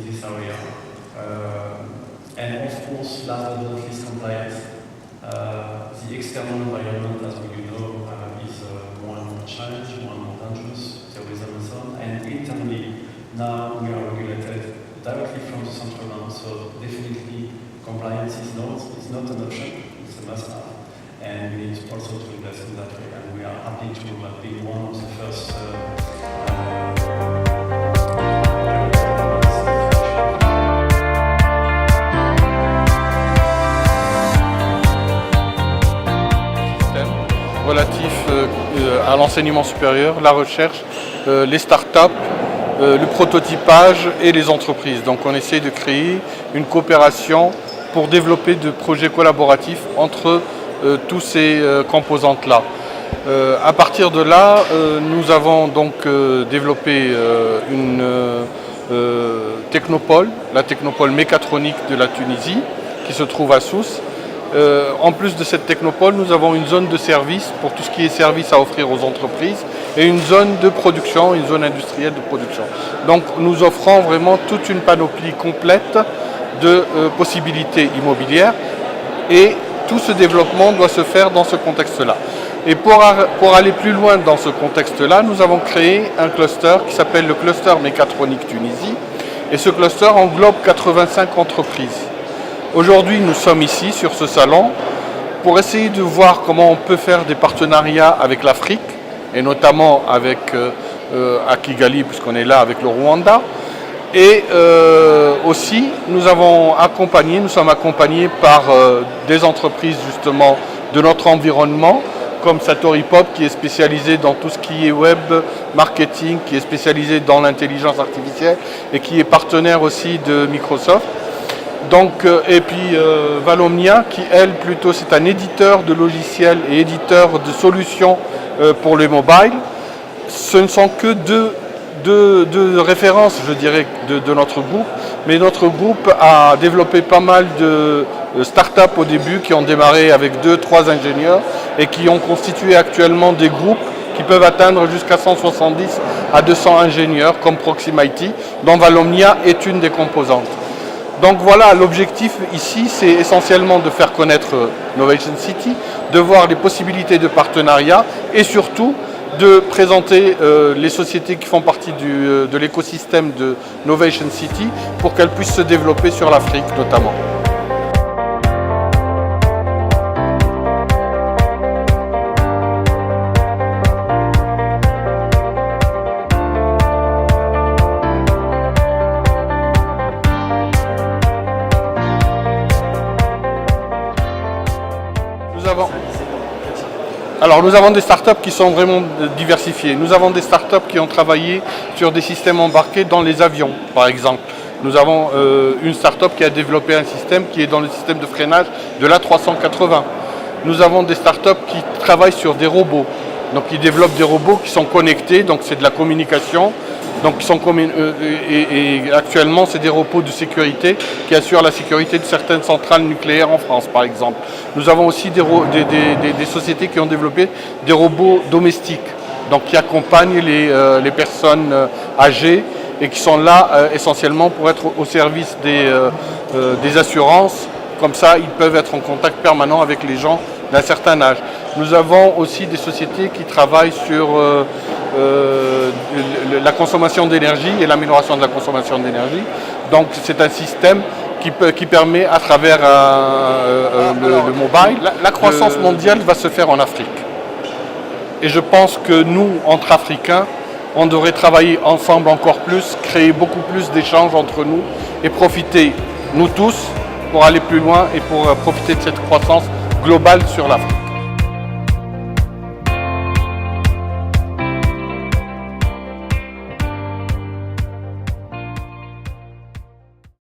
this area. And of course, last but not least, compliance. The external environment, as we know, is more and more challenging, more and more dangerous, terrorism and so on. And internally, now we are regulated directly from the central bank, so definitely compliance is not an option, it's a must-have. And we need also to invest in that way, and we are happy to have been one of the first relatif à l'enseignement supérieur, la recherche, les startups, le prototypage et les entreprises. Donc on essaie de créer une coopération pour développer de projets collaboratifs entre tous ces composantes-là. À partir de là, nous avons donc développé une technopole, la technopole mécatronique de la Tunisie, qui se trouve à Sousse. En plus de cette technopole, nous avons une zone de service pour tout ce qui est service à offrir aux entreprises et une zone de production, une zone industrielle de production. Donc nous offrons vraiment toute une panoplie complète de possibilités immobilières et tout ce développement doit se faire dans ce contexte-là. Et pour aller plus loin dans ce contexte-là, nous avons créé un cluster qui s'appelle le cluster mécatronique Tunisie et ce cluster englobe 85 entreprises. Aujourd'hui, nous sommes ici, sur ce salon, pour essayer de voir comment on peut faire des partenariats avec l'Afrique, et notamment avec à Kigali, puisqu'on est là avec le Rwanda. Et aussi, nous sommes accompagnés par des entreprises justement de notre environnement, comme Satori Pop, qui est spécialisé dans tout ce qui est web marketing, qui est spécialisé dans l'intelligence artificielle et qui est partenaire aussi de Microsoft. Donc, et puis Valomnia, qui elle plutôt c'est un éditeur de logiciels et éditeur de solutions pour les mobiles. Ce ne sont que deux références, je dirais, de notre groupe. Mais notre groupe a développé pas mal de startups au début qui ont démarré avec 2-3 ingénieurs et qui ont constitué actuellement des groupes qui peuvent atteindre jusqu'à 170 à 200 ingénieurs comme Proximity, dont Valomnia est une des composantes. Donc voilà, l'objectif ici, c'est essentiellement de faire connaître Novation City, de voir les possibilités de partenariat et surtout de présenter les sociétés qui font partie de l'écosystème de Novation City pour qu'elles puissent se développer sur l'Afrique notamment. Alors nous avons des startups qui sont vraiment diversifiées. Nous avons des startups qui ont travaillé sur des systèmes embarqués dans les avions, par exemple. Nous avons une startup qui a développé un système qui est dans le système de freinage de l'A380. Nous avons des startups qui travaillent sur des robots. Donc ils développent des robots qui sont connectés, donc c'est de la communication. Donc, et actuellement, c'est des robots de sécurité qui assurent la sécurité de certaines centrales nucléaires en France, par exemple. Nous avons aussi des sociétés qui ont développé des robots domestiques, donc qui accompagnent les personnes âgées et qui sont là essentiellement pour être au service des assurances. Comme ça, ils peuvent être en contact permanent avec les gens d'un certain âge. Nous avons aussi des sociétés qui travaillent sur la consommation d'énergie et l'amélioration de la consommation d'énergie. Donc c'est un système qui permet à travers le mobile, la croissance mondiale va se faire en Afrique. Et je pense que nous, entre Africains, on devrait travailler ensemble encore plus, créer beaucoup plus d'échanges entre nous et profiter, nous tous, pour aller plus loin et pour profiter de cette croissance globale sur l'Afrique.